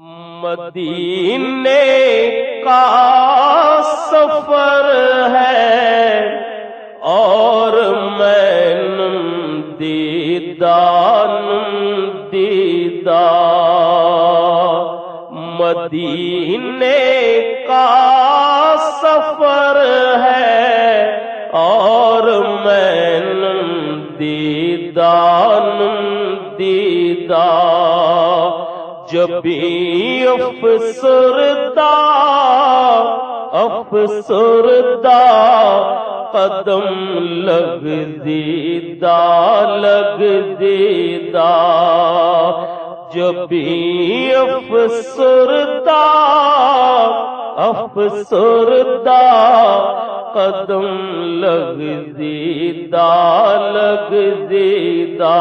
مدینے کا سفر ہے اور میں دیدان دیدہ مدینے کا سفر ہے اور میں دیدان دیدہ جب بھی افسردہ قدم لگ دیدہ جب بھی افسردہ قدم لگ دیدہ